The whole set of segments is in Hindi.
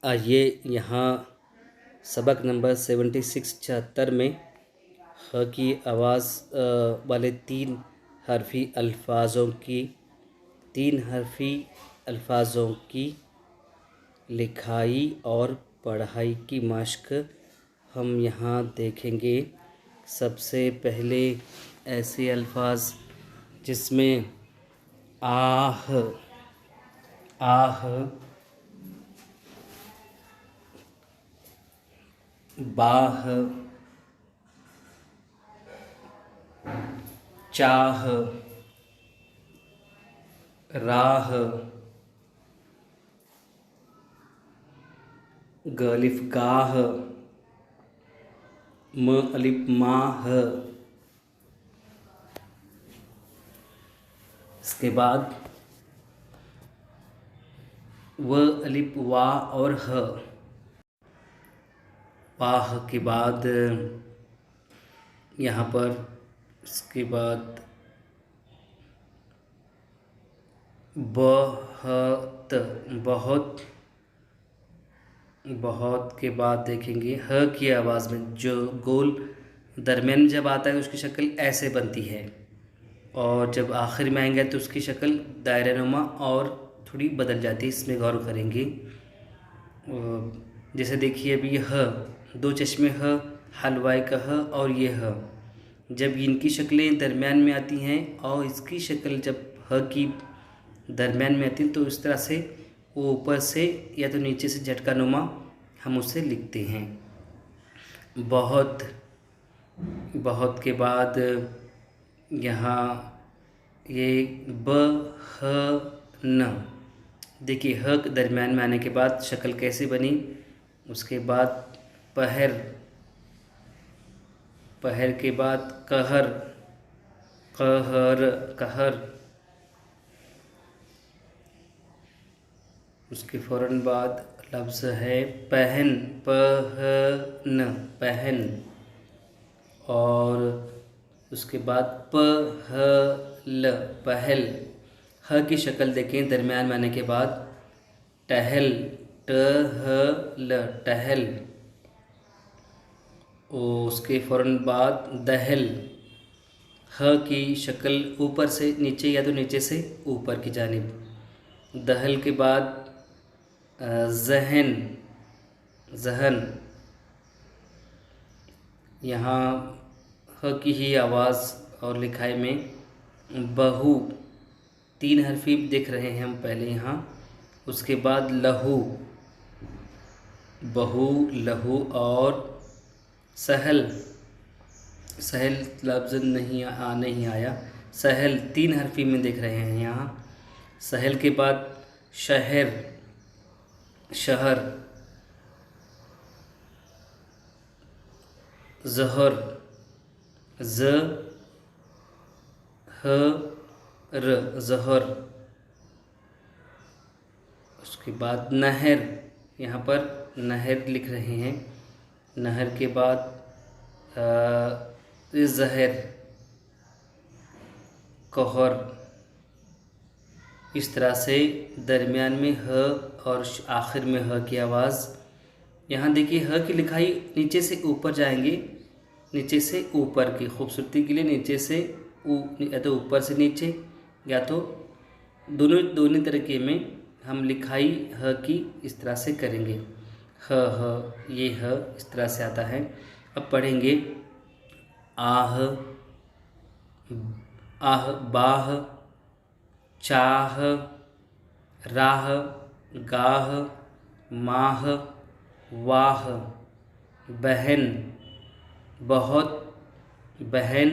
आइए यहाँ सबक नंबर 76 में ह की आवाज़ वाले तीन हरफ़ी अल्फाज़ों की लिखाई और पढ़ाई की मश्क हम यहाँ देखेंगे। सबसे पहले ऐसे अल्फाज जिसमें आह आह, बाह, चाह, राह, गलिफ गाह, म अलिफ माह। इसके बाद व अलिफ वा और ह। वाह के बाद यहाँ पर इसके बाद बहुत बहुत बहुत के बाद देखेंगे ह की आवाज़ में जो गोल दरमियान में जब आता है उसकी शक्ल ऐसे बनती है, और जब आखिर में आएंगे तो उसकी शक्ल दायरानुमा और थोड़ी बदल जाती है। इसमें गौर करेंगे। जैसे देखिए अभी ह, दो चश्मे ह, हलवाई का ह और ये ह, जब इनकी शक्लें दरमियान में आती हैं और इसकी शक्ल जब ह की दरमियान में आती है तो इस तरह से वो ऊपर से या तो नीचे से झटका नुमा हम उसे लिखते हैं। बहुत बहुत के बाद यहाँ ये ब ह न, देखिए ह दरमियान में आने के बाद शक्ल कैसे बनी। उसके बाद पहर, पहर के बाद कहर, कहर कहर। उसके फ़ौरन बाद लफ्ज़ है पहन, पहन पहन। और उसके बाद पहल, पहल। ह की शक्ल देखें दरमियान में आने के बाद टहल, टहल टहल। और उसके फ़ौरन बाद दहल, ह की शक्ल ऊपर से नीचे या तो नीचे से ऊपर की जानिब। दहल के बाद जहन, जहन। यहाँ ह की ही आवाज़ और लिखाई में बहू, तीन हरफ़ी देख रहे हैं हम पहले यहाँ। उसके बाद लहू, बहू लहू। और सहल, सहल लफ्ज़ नहीं आया। सहल तीन हरफ़ी में देख रहे हैं यहाँ। सहल के बाद शहर, शहर। ज़हर, ज़ ह र, ज़हर। उसके बाद नहर, यहाँ पर नहर लिख रहे हैं। नहर के बाद ज़हर, कहर। इस तरह से दरमियान में ह और आखिर में ह की आवाज़। यहाँ देखिए ह की लिखाई नीचे से ऊपर जाएंगे, नीचे से ऊपर की खूबसूरती के लिए नीचे से या तो ऊपर से नीचे या तो दोनों तरीके में हम लिखाई ह की इस तरह से करेंगे। ह ये ह इस तरह से आता है। अब पढ़ेंगे आह, आह, बाह, चाह, राह, गाह, माह, वाह, बहन, बहुत, बहन।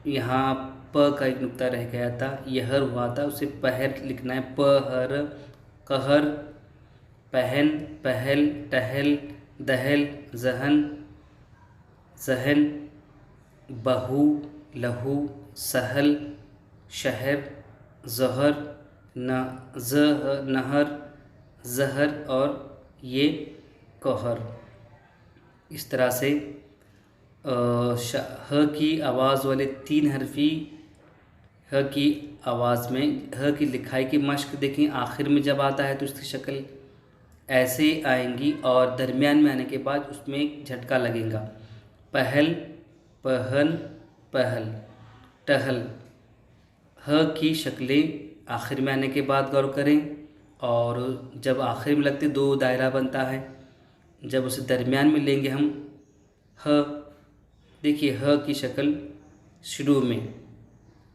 यहाँ प का एक नुक्ता रह गया था, यहर हुआ था, उसे पहर लिखना है। पहर, कहर, पहन, पहल, टहल, दहल, जहन, जहन, बहू, लहू, सहल, शहर, ज़हर, नहर, ज़हर और ये कहर। इस तरह से ह की आवाज़ वाले तीन हरफ़ी ह की आवाज़ में ह की लिखाई की मश्क देखें। आखिर में जब आता है तो उसकी शक्ल ऐसे आएंगी और दरमियान में आने के बाद उसमें एक झटका लगेगा। पहल, पहन, पहल, टहल। ह की शक्लें आखिर में आने के बाद गौर करें, और जब आखिर में लगते दो दायरा बनता है, जब उसे दरमियान में लेंगे हम ह, देखिए ह की शक्ल शुरू में,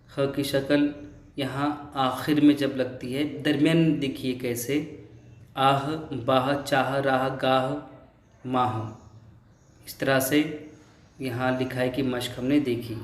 ह की शक्ल यहाँ आखिर में जब लगती है, दरमियान देखिए कैसे, आह, बाह, चाह, राह, गाह, माह, इस तरह से यहाँ लिखाई की मश्क हमने देखी।